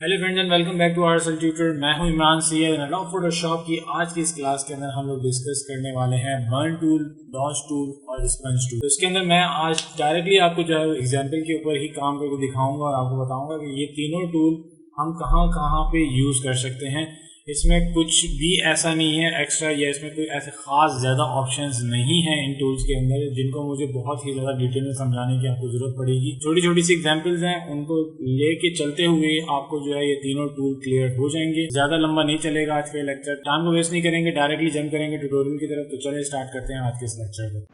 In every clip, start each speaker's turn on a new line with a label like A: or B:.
A: Hello friends and welcome back to our tutor. मैं हूं इमरान सी love Photoshop की। आज की इस क्लास के अंदर हम लोग डिस्कस करने वाले हैं बर्न टूल, डॉज टूल और स्पंज टूल। तो इसके अंदर मैं आज डायरेक्टली आपको जो है एग्जाम्पल के ऊपर ही काम करके दिखाऊंगा और आपको बताऊंगा कि ये तीनों टूल हम कहाँ कहाँ पे यूज़ कर सकते हैं। इसमें कुछ भी ऐसा नहीं है एक्स्ट्रा या इसमें कोई ऐसे खास ज़्यादा ऑप्शंस नहीं है इन टूल्स के अंदर जिनको मुझे बहुत ही ज़्यादा डिटेल में समझाने की आपको ज़रूरत पड़ेगी। छोटी छोटी सी एग्जांपल्स हैं, उनको लेके चलते हुए आपको जो है ये तीनों टूल क्लियर हो जाएंगे। ज़्यादा लंबा नहीं चलेगा आज का लेक्चर, टाइम को वेस्ट नहीं करेंगे, डायरेक्टली जंप करेंगे ट्यूटोरियल की तरफ। तो चलिए स्टार्ट करते हैं आज के इस लेक्चर को।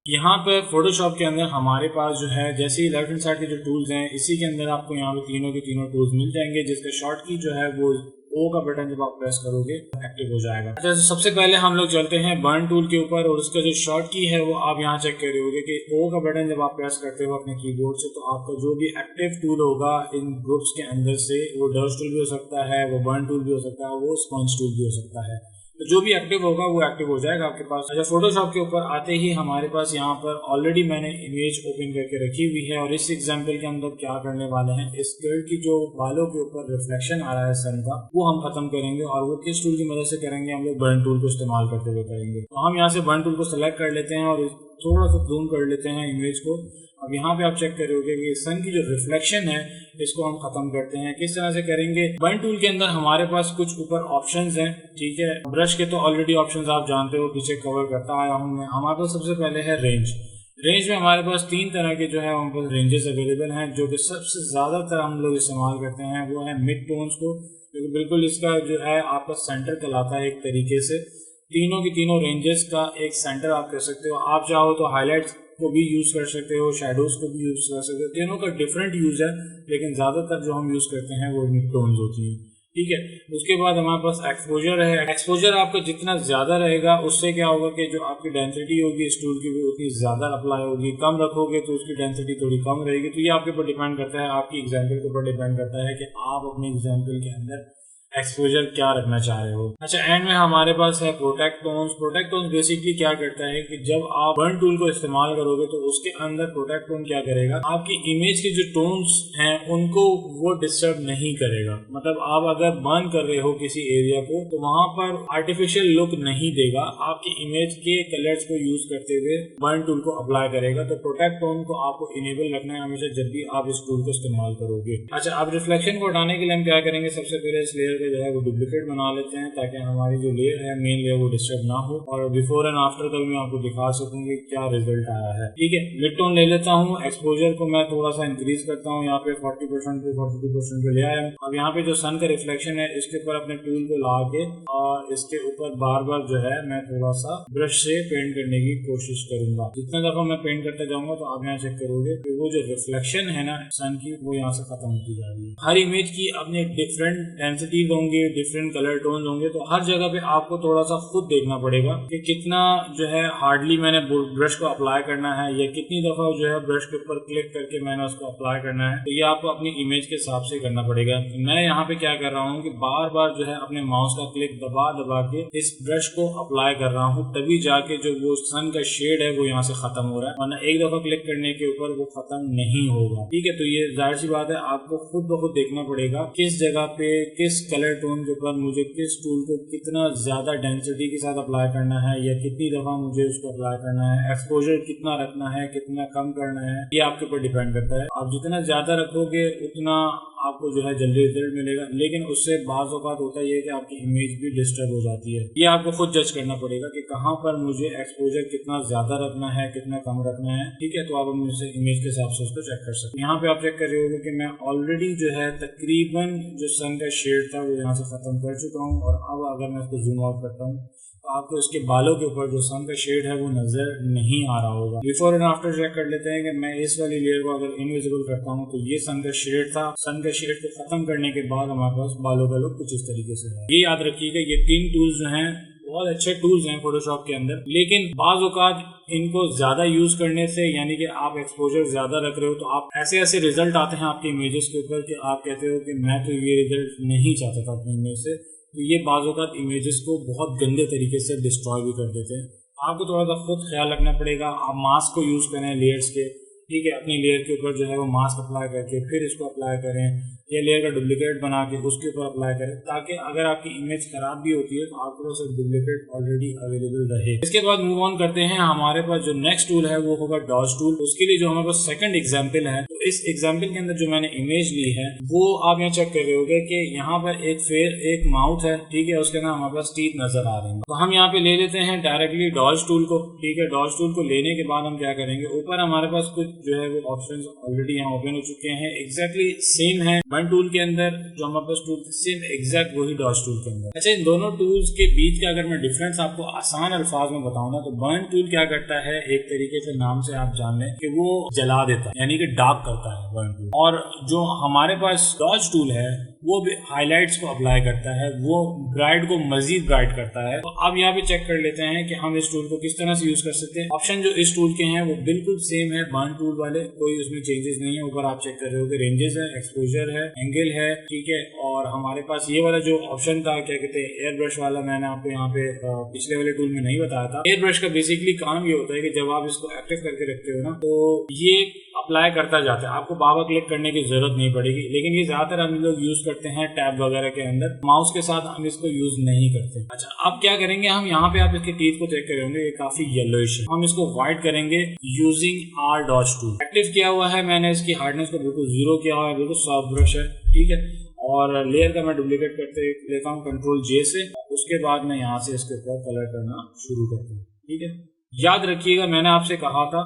A: यहाँ पर फोटोशॉप के अंदर हमारे पास जो है जैसे ही लेफ्ट हैंड साइड के जो टूल्स हैं इसी के अंदर आपको यहाँ पे तीनों के तीनों टूल्स मिल जाएंगे, जिसका शॉर्ट की जो है वो ओ का बटन जब आप प्रेस करोगे एक्टिव हो जाएगा। तो सबसे पहले हम लोग चलते हैं बर्न टूल के ऊपर और उसका जो शॉर्ट की है वो आप यहाँ चेक कर रहे होगे कि ओ का बटन जब आप प्रेस करते हो अपने कीबोर्ड से तो आपका जो भी एक्टिव टूल होगा इन ग्रुप्स के अंदर से वो डस्ट टूल भी हो सकता है, वो बर्न टूल भी हो सकता है, वो स्पंज टूल भी हो सकता है। तो जो भी एक्टिव होगा वो एक्टिव हो जाएगा आपके पास। अच्छा, फोटोशॉप के ऊपर आते ही हमारे पास यहाँ पर ऑलरेडी मैंने इमेज ओपन करके रखी हुई है और इस एग्जांपल के अंदर क्या करने वाले हैं, इस गर्ल की जो बालों के ऊपर रिफ्लेक्शन आ रहा है सन का वो हम खत्म करेंगे और वो किस टूल की मदद से करेंगे, हम लोग बर्न टूल को इस्तेमाल करते हुए करेंगे। तो हम यहाँ से बर्न टूल को सेलेक्ट कर लेते हैं और थोड़ा सा जूम कर लेते हैं इमेज को। अब यहाँ पे आप चेक करोगे कि सन की जो रिफ्लेक्शन है इसको हम खत्म करते हैं। किस तरह से करेंगे, बर्न टूल के अंदर हमारे पास कुछ ऊपर ऑप्शंस हैं, ठीक है। ब्रश के तो ऑलरेडी ऑप्शंस आप जानते हो, पीछे कवर करता आया हूँ मैं। हमारे पास सबसे पहले है रेंज। रेंज में हमारे पास तीन तरह के जो है हमारे पास रेंजेस अवेलेबल हैं। जो कि सबसे ज्यादातर हम लोग इस्तेमाल करते हैं वो है मिड टोन्स को, क्योंकि बिल्कुल इसका जो है आपका सेंटर कहलाता है एक तरीके से। तीनों की तीनों रेंजेस का एक सेंटर आप कह सकते हो। आप चाहो तो हाईलाइट्स को भी यूज कर सकते हो, शेडोज को भी यूज कर सकते हो। तीनों का डिफरेंट यूज है, लेकिन ज्यादातर जो हम यूज करते हैं वो मिड टोन्स होती हैं, ठीक है। उसके बाद हमारे पास एक्सपोजर है। एक्सपोजर आपका जितना ज्यादा रहेगा उससे क्या होगा कि जो आपकी डेंसिटी होगी इस टूल की वो उतनी ज्यादा अप्लाई होगी। कम रखोगे तो उसकी डेंसिटी थोड़ी कम रहेगी। तो ये आपके ऊपर डिपेंड करता है, आपकी एग्जाम्पल के ऊपर डिपेंड करता है कि आप अपने एग्जाम्पल के अंदर एक्सपोजर क्या रखना चाह रहे हो। अच्छा, एंड में हमारे पास है protect tones. Protect tones basically क्या करता है कि जब आप बर्न टूल को इस्तेमाल करोगे तो उसके अंदर प्रोटेक्ट टोन क्या करेगा, आपकी इमेज के जो टोन्स हैं उनको वो डिस्टर्ब नहीं करेगा। मतलब आप अगर बर्न कर रहे हो किसी एरिया को तो वहां पर आर्टिफिशियल लुक नहीं देगा, आपकी इमेज के कलर्स को यूज करते हुए बर्न टूल को अप्लाई करेगा। तो प्रोटेक्ट टोन को आपको इनेबल रखना है हमेशा जब भी आप इस टूल को इस्तेमाल करोगे। अच्छा, अब रिफ्लेक्शन को हटाने के लिए हम क्या करेंगे, सबसे पहले इस लेयर जो है वो डुप्लीकेट बना लेते हैं ताकि हमारी जो लेयर है मेन लेयर वो डिस्टर्ब ना हो और बिफोर एंड आफ्टर का भी मैं आपको दिखा सकूंगी क्या रिजल्ट आया है, ठीक है। मिड टोन ले लेता हूँ, एक्सपोजर को मैं थोड़ा सा इंक्रीज करता हूँ, यहाँ पे 40% पे 42% पे ले आया हूँ। अब यहाँ पे जो सन का रिफ्लेक्शन है इसके ऊपर अपने टूल को ला के और इसके ऊपर बार बार जो है मैं थोड़ा सा ब्रश से पेंट करने की कोशिश करूंगा। जितना दफा मैं पेंट करता जाऊंगा तो आप यहाँ चेक करोगे कि वो जो रिफ्लेक्शन है ना सन की वो यहाँ से खत्म होती जा रही है। हर इमेज की अपने डिफरेंट डेंसिटी होंगे, डिफरेंट कलर टोन होंगे, तो हर जगह पे आपको थोड़ा सा खुद देखना पड़ेगा कि कितना जो है हार्डली मैंने ब्रश को अप्लाई करना है या कितनी दफा जो है ब्रश के ऊपर क्लिक करके मैंने उसको अप्लाई करना है। तो ये आपको अपनी इमेज के हिसाब से करना पड़ेगा। मैं यहाँ पे क्या कर रहा हूँ कि बार बार जो है अपने माउस का क्लिक दबा दबा के इस ब्रश को अप्लाई कर रहा हूँ, तभी जाके जो वो सन का शेड है वो यहाँ से खत्म हो रहा है, वरना एक दफा क्लिक करने के ऊपर वो खत्म नहीं होगा, ठीक है। तो ये जाहिर सी बात है, आपको खुद ब खुद देखना पड़ेगा किस जगह पे किस कलर टोन के ऊपर मुझे किस टूल को कितना ज्यादा डेंसिटी के साथ अप्लाई करना है या कितनी दफा मुझे उसको अप्लाई करना है, एक्सपोजर कितना रखना है, कितना कम करना है, ये आपके ऊपर डिपेंड करता है। आप जितना ज्यादा रखोगे उतना आपको जो है जल्दी रिजल्ट मिलेगा, लेकिन उससे बाज़ औक़ात होता है कि आपकी इमेज भी डिस्टर्ब हो जाती है। ये आपको खुद जज करना पड़ेगा कि कहाँ पर मुझे एक्सपोजर कितना ज्यादा रखना है, कितना कम रखना है, ठीक है। तो आप मुझसे इमेज के हिसाब से उसको चेक कर सकते हैं। यहाँ पे आप चेक कर रहे होगे कि मैं ऑलरेडी जो है तकरीबन जो सन का शेड था वो यहाँ से खत्म कर चुका हूँ और अब अगर मैं इसको जूम आउट करता हूँ तो आपको इसके बालों के ऊपर जो सन का शेड है वो नजर नहीं आ रहा होगा। बिफोर एंड आफ्टर चेक कर लेते हैं कि मैं इस वाली लेयर को अगर इनविजिबल करता हूँ तो ये सन का शेड था। सन का शेड को खत्म करने के बाद हमारे पास बालों का लुक कुछ इस तरीके से है। ये याद रखिएगा, ये तीन टूल्स जो हैं बहुत अच्छे टूल्स हैं फोटोशॉप के अंदर, लेकिन बाज़ औक़ात इनको ज्यादा यूज करने से यानी कि आप एक्सपोजर ज्यादा रख रहे हो तो आप ऐसे ऐसे रिजल्ट आते हैं आपके इमेजेस के ऊपर कि आप कहते हो कि मैं तो ये रिजल्ट नहीं चाहता था अपनी इमेज से, तो ये बाज़ औक़ात इमेजेस को बहुत गंदे तरीके से डिस्ट्रॉय भी कर देते हैं। आपको थोड़ा सा खुद ख्याल रखना पड़ेगा। आप मास्क को यूज़ करें लेयर्स के, ठीक है, अपनी लेयर के ऊपर जो है वो मास्क अप्लाई करके फिर इसको अप्लाई करें, या लेयर का डुप्लीकेट बना के उसके ऊपर अप्लाई करें, ताकि अगर आपकी इमेज खराब भी होती है तो आपके पास डुप्लीकेट ऑलरेडी अवेलेबल रहे। इसके बाद मूव ऑन करते हैं। हमारे पास जो नेक्स्ट टूल है वो होगा डॉज टूल। उसके लिए जो हमारे पास सेकंड एग्जांपल है, तो इस एग्जांपल के अंदर जो मैंने इमेज ली है वो आप यहाँ चेक कर रहे होगे कि यहाँ पर एक माउथ है, ठीक है, उसके अंदर हमारे पास टीथ नजर आ रहे हैं। तो हम यहाँ पे ले लेते हैं डायरेक्टली डॉज टूल को, ठीक है। डॉज टूल को लेने के बाद हम क्या करेंगे, ऊपर हमारे पास कुछ जो है वो ऑप्शंस ऑलरेडी यहाँ ओपन हो चुके हैं, एग्जैक्टली सेम है बर्न टूल के अंदर जो हमारे पास टूल सेम एग्जैक्ट वही डॉज टूल के अंदर। अच्छा, इन दोनों टूल्स के बीच का अगर मैं डिफरेंस आपको आसान अल्फाज में बताऊं ना, तो बर्न टूल क्या करता है, एक तरीके से नाम से आप जान लें कि वो जला देता है, यानी कि डार्क करता है बर्न टूल। और जो हमारे पास डॉज टूल है वो भी हाईलाइट्स को अप्लाई करता है, वो ब्राइट को मजीद ब्राइट करता है। तो अब यहाँ पे चेक कर लेते हैं कि हम इस टूल को किस तरह से यूज कर सकते हैं। ऑप्शन जो इस टूल के हैं वो बिल्कुल सेम है बर्न टूल वाले, कोई उसमें चेंजेस नहीं है। ऊपर आप चेक कर रहे हो कि रेंजेस है, एक्सपोजर है, एंगल है, ठीक है। और हमारे पास ये वाला जो ऑप्शन था, क्या कहते हैं, एयर ब्रश वाला, मैंने आपको यहाँ पे पिछले वाले टूल में नहीं बताया था। एयर ब्रश का बेसिकली काम ये होता है कि जब आप इसको एक्टिव करके रखते हो ना, तो ये अप्लाई करता जाता है, आपको बार बार क्लिक करने की जरूरत नहीं पड़ेगी। लेकिन ये ज्यादातर हम लोग यूज करते हैं टैब वगैरह के अंदर, माउस के साथ हम इसको यूज नहीं करते। अच्छा, अब क्या करेंगे हम, यहाँ पे आप इसके टीथ को चेक करेंगे, ये काफी येलोइश है, हम इसको व्हाइट करेंगे using our dodge tool. Active किया हुआ है मैंने, इसकी हार्डनेस को बिल्कुल 0 किया हुआ है, बिल्कुल सॉफ्ट ब्रश है, ठीक है। और लेयर का मैं डुप्लीकेट करते लेता हूँ कंट्रोल J से, उसके बाद मैं यहाँ से इसके ऊपर कलर करना शुरू करता हूँ, ठीक है। याद रखिएगा मैंने आपसे कहा था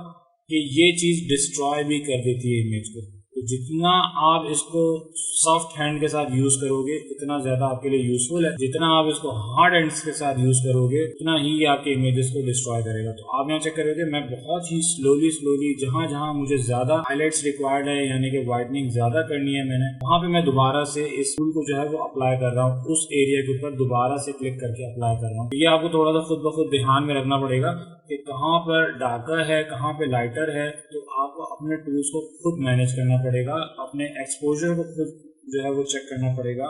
A: कि ये चीज डिस्ट्रॉय भी कर देती है इमेज को, तो जितना आप इसको सॉफ्ट हैंड के साथ यूज करोगे उतना ज्यादा आपके लिए यूजफुल है, जितना आप इसको हार्ड हैंड्स के साथ यूज करोगे उतना ही आपके इमेजेस को डिस्ट्रॉय करेगा। तो आप यहाँ चेक करोगे, मैं बहुत ही स्लोली जहां जहां मुझे ज्यादा हाईलाइट्स रिक्वायर्ड है, यानी कि वाइटनिंग ज्यादा करनी है मैंने, वहां पे मैं दोबारा से इस टूल को जो है वो अप्लाई कर रहा हूँ, उस एरिया के ऊपर दोबारा से क्लिक करके अप्लाई कर रहा हूँ। ये आपको थोड़ा सा खुद ब खुद ध्यान में रखना पड़ेगा कि कहाँ पर डार्कर है, कहाँ पे लाइटर है। तो आपको अपने टूल्स को खुद मैनेज करना पड़ेगा, अपने एक्सपोजर को खुद जो है वो चेक करना पड़ेगा,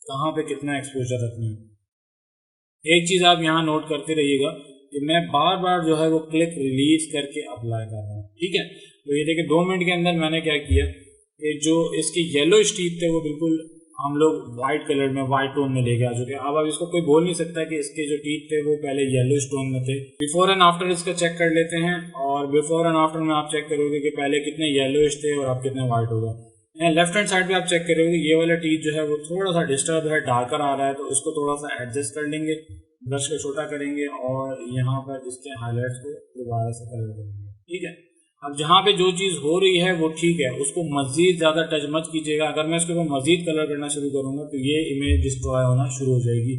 A: कहाँ पे कितना एक्सपोजर रखना है। एक चीज आप यहाँ नोट करते रहिएगा कि मैं बार बार जो है वो क्लिक रिलीज करके अप्लाई कर रहा हूँ, ठीक है। तो ये देखिए 2 मिनट के अंदर मैंने क्या किया कि जो इसके येलो टीथ थे वो बिल्कुल हम लोग व्हाइट कलर में, व्हाइट टोन में लेके आ चुके हैं। अब इसको कोई बोल नहीं सकता कि इसके जो टीथ थे वो पहले येलो टोन में थे। बिफोर एंड आफ्टर इसका चेक कर लेते हैं, और बिफोर एंड आफ्टर में आप चेक करोगे कि पहले कितने येलोइश थे और अब कितने व्हाइट हो गए। लेफ्ट हैंड साइड पे आप चेक करोगे, ये वाला टीथ जो है वो थोड़ा सा डिस्टर्ब है, डार्कर आ रहा है, तो इसको थोड़ा सा एडजस्ट कर लेंगे, ब्रश को छोटा करेंगे और यहाँ पर इसके हाईलाइट्स को दोबारा से कलर करेंगे, ठीक है। अब जहाँ पे जो चीज हो रही है वो ठीक है, उसको मजीद ज्यादा टच मत कीजिएगा। अगर मैं इसके ऊपर मजीद कलर करना शुरू करूंगा तो ये इमेज डिस्ट्रॉय होना शुरू हो जाएगी।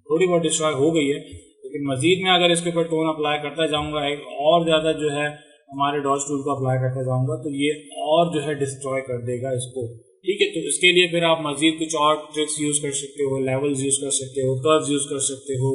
A: थोड़ी बहुत डिस्ट्रॉय हो गई है, लेकिन मजीद मैं अगर इसके ऊपर टोन अप्लाई करता जाऊंगा, एक और ज्यादा जो है हमारे डॉज टूल को अप्लाई करता जाऊंगा, तो ये और जो है डिस्ट्रॉय कर देगा इसको, ठीक है। तो इसके लिए फिर आप मजीद कुछ और ट्रिक्स यूज कर सकते हो, लेवल्स यूज कर सकते हो, कर्व्स यूज कर सकते हो,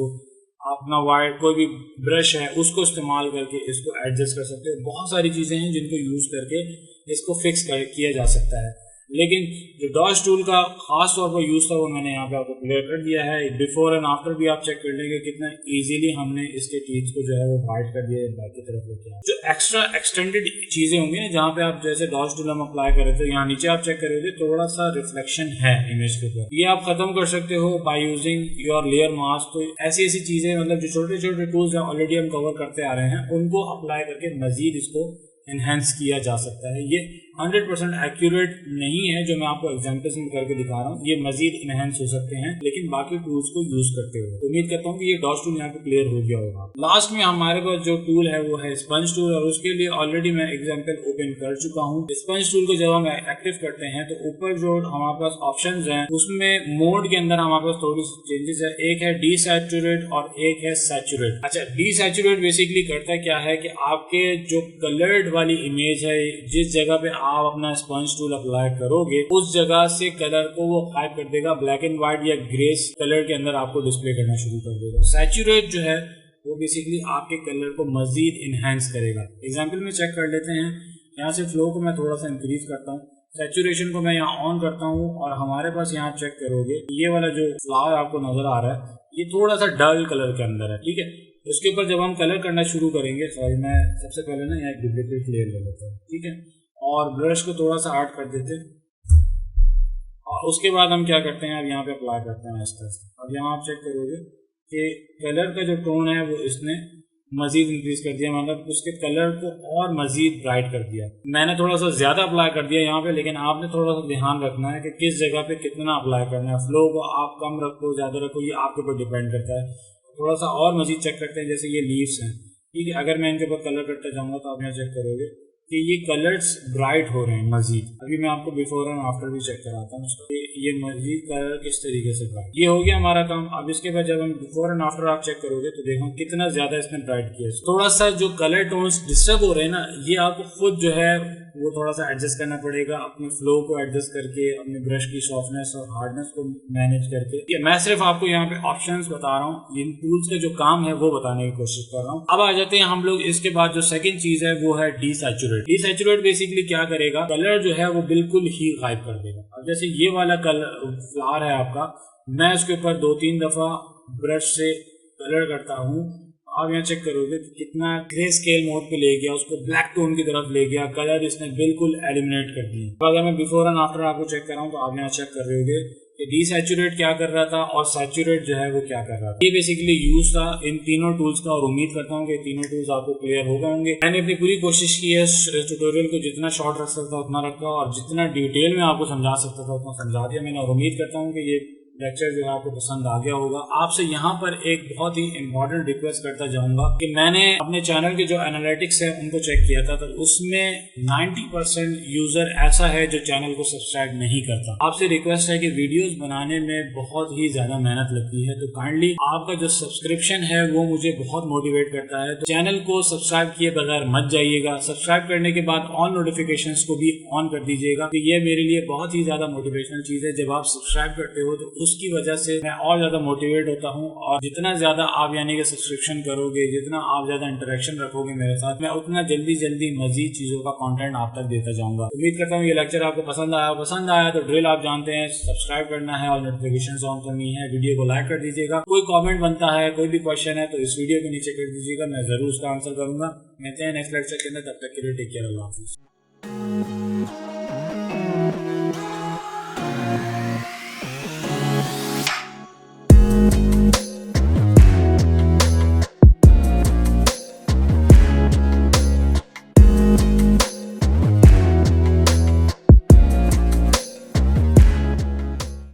A: अपना वाइट कोई भी ब्रश है उसको इस्तेमाल करके इसको एडजस्ट कर सकते हो। बहुत सारी चीजें हैं जिनको यूज करके इसको फिक्स किया जा सकता है। लेकिन जो डॉज टूल का खास तौर पर यूज था वो मैंने यहाँ पे आपको क्लियर कर दिया है। बिफोर एंड आफ्टर भी आप चेक कर लेंगे कितना इजीली हमने इसके टीथ को जो है वो वाइट कर दिया, बैक की तरफ लेके आया। जो एक्स्ट्रा एक्सटेंडेड चीजें होंगी ना, जहाँ पे आप जैसे डॉज टूल हम अप्लाई कर रहे थे, यहाँ नीचे आप चेक करोगे थोड़ा सा रिफ्लेक्शन है इमेज के ऊपर, ये आप खत्म कर सकते हो by using your layer mask. तो ऐसी चीजें, मतलब जो छोटे छोटे टूल्स हैं ऑलरेडी हम कवर करते आ रहे हैं, उनको अप्लाई करके मजीद इसको एनहेंस किया जा सकता है। ये 100% एक्यूरेट नहीं है जो मैं आपको एग्जांपल्स में करके दिखा रहा हूँ, ये मजीद इनहेंस हो सकते हैं लेकिन बाकी टूल्स को यूज करते हुए। तो उम्मीद करता हूँ कि ये डॉज टूल यहाँ पे क्लियर हो गया होगा। लास्ट में हमारे पास जो टूल है वो है स्पंज टूल, और उसके लिए ऑलरेडी मैं एग्जाम्पल ओपन कर चुका हूँ। स्पंज टूल को जब हम एक्टिव करते हैं तो ऊपर जो हमारे पास ऑप्शन है उसमें मोड के अंदर हमारे पास थोड़ी चेंजेस है। एक है डीसैचुरेट और एक है सैचुरेट। अच्छा, डीसैचुरेट बेसिकली करता क्या है कि आपके जो कलर्ड वाली इमेज है, जिस जगह पे आप अपना स्पंज टूल अप्लाई करोगे उस जगह से कलर को वो गायब कर देगा, ब्लैक एंड व्हाइट या ग्रेस कलर के अंदर आपको डिस्प्ले करना शुरू कर देगा। सैचुरेट जो है वो बेसिकली आपके कलर को मजीद इनहेंस करेगा। एग्जांपल में चेक कर लेते हैं, यहाँ से फ्लो को मैं थोड़ा सा इंक्रीज करता हूँ, सैचुरेशन को मैं यहाँ ऑन करता हूँ और हमारे पास यहाँ चेक करोगे ये वाला जो फ्लावर आपको नजर आ रहा है ये थोड़ा सा डल कलर के अंदर है, ठीक है। उसके ऊपर जब हम कलर करना शुरू करेंगे, सॉरी मैं सबसे पहले ना यहाँ एक डुप्लीकेट लेयर ले लेता हूँ, ठीक है, और ब्रश को थोड़ा सा आर्ट कर देते हैं और उसके बाद हम क्या करते हैं, अब यहाँ पे अप्लाई करते हैं आस्ते आस्ते। अब यहाँ आप चेक करोगे कि कलर का जो टोन है वो इसने मजीद इंक्रीज कर दिया, मतलब उसके कलर को और मजीद ब्राइट कर दिया। मैंने थोड़ा सा ज्यादा अप्लाई कर दिया यहाँ पे, लेकिन आपने थोड़ा सा ध्यान रखना है कि किस जगह पे कितना अप्लाई करना है। फ्लो को आप कम रखो ज्यादा रखो ये आपके ऊपर डिपेंड करता है। थोड़ा सा और मजीद चेक करते हैं, जैसे ये लीव्स हैं, ठीक है, अगर मैं इनके ऊपर कलर करता जाऊंगा तो आप यहाँ चेक करोगे कि ये कलर्स ब्राइट हो रहे हैं मजीद। अभी मैं आपको बिफोर एंड आफ्टर भी चेक कराता हूँ ये मजीद कलर किस तरीके से ब्राइट। ये हो गया हमारा काम। अब इसके बाद जब हम बिफोर एंड आफ्टर आप चेक करोगे तो देखो कितना ज्यादा इसने ब्राइट किया। थोड़ा सा जो कलर टोन्स डिस्टर्ब हो रहे हैं ना, ये आपको खुद जो है वो थोड़ा सा एडजस्ट करना पड़ेगा, अपने फ्लो को एडजस्ट करके, अपने ब्रश की सॉफ्टनेस और हार्डनेस को मैनेज करके। मैं सिर्फ आपको यहाँ पे ऑप्शंस बता रहा हूँ, इन टूल्स का जो काम है वो बताने की कोशिश कर रहा हूँ। अब आ जाते हैं हम लोग इसके बाद जो सेकंड चीज है वो है डीसैचुरेट। डीसैचुरेट बेसिकली क्या करेगा, कलर जो है वो बिल्कुल ही गायब कर देगा। अब जैसे ये वाला कलर फ्लावर है आपका, मैं इसके ऊपर 2-3 दफा ब्रश से कलर करता हूँ, आप यहाँ चेक करोगे कितना ग्रे स्केल मोड पे ले गया, उसको ब्लैक टोन की तरफ ले गया, कलर इसने बिल्कुल एलिमिनेट कर दिए। तो अगर मैं बिफोर एंड आफ्टर आपको चेक कर रहा हूँ तो आप यहाँ चेक कर रहे होगे कि डीसैचुरेट क्या कर रहा था और सैचुरेट जो है वो क्या कर रहा था। ये बेसिकली यूज था इन तीनों टूल्स का, और उम्मीद करता हूँ कि तीनों टूल्स आपको क्लियर हो गए होंगे। मैंने अपनी पूरी कोशिश की है ट्यूटोरियल को जितना शॉर्ट रख सकता उतना रखा और जितना डिटेल में आपको समझा सकता था उतना समझा दिया मैंने, और उम्मीद करता हूँ कि ये लेक्चर जो है आपको पसंद आ गया होगा। आपसे यहाँ पर एक बहुत ही इंपॉर्टेंट रिक्वेस्ट करता जाऊंगा कि मैंने अपने चैनल के जो एनालिटिक्स है उनको चेक किया था, तो उसमें 90% यूजर ऐसा है जो चैनल को सब्सक्राइब नहीं करता। आपसे रिक्वेस्ट है कि वीडियोस बनाने में बहुत ही ज्यादा मेहनत लगती है, तो काइंडली आपका जो सब्सक्रिप्शन है वो मुझे बहुत मोटिवेट करता है। तो चैनल को सब्सक्राइब किए बगैर मत जाइएगा, सब्सक्राइब करने के बाद ऑल नोटिफिकेशंस को भी ऑन कर दीजिएगा, तो ये मेरे लिए बहुत ही ज्यादा मोटिवेशनल चीज है। जब आप सब्सक्राइब करते हो तो उसकी वजह से मैं और ज्यादा मोटिवेट होता हूँ, और जितना ज्यादा आप यानी कि सब्सक्रिप्शन करोगे, जितना आप ज्यादा इंटरेक्शन रखोगे मेरे साथ, मैं उतना जल्दी मजीद चीजों का कंटेंट आप तक देता जाऊंगा। उम्मीद करता हूँ ये लेक्चर आपको पसंद आया तो ड्रिल आप जानते हैं, सब्सक्राइब करना है और नोटिफिकेशन ऑन करनी है। वीडियो को लाइक कर दीजिएगा। कोई कॉमेंट बनता है, कोई भी क्वेश्चन है तो इस वीडियो के नीचे कर दीजिएगा, मैं जरूर उसका आंसर करूंगा। मिलते हैं नेक्स्ट लेक्चर के अंदर, तब तक के लिए टेक केयर, अल्लाह हाफिज़।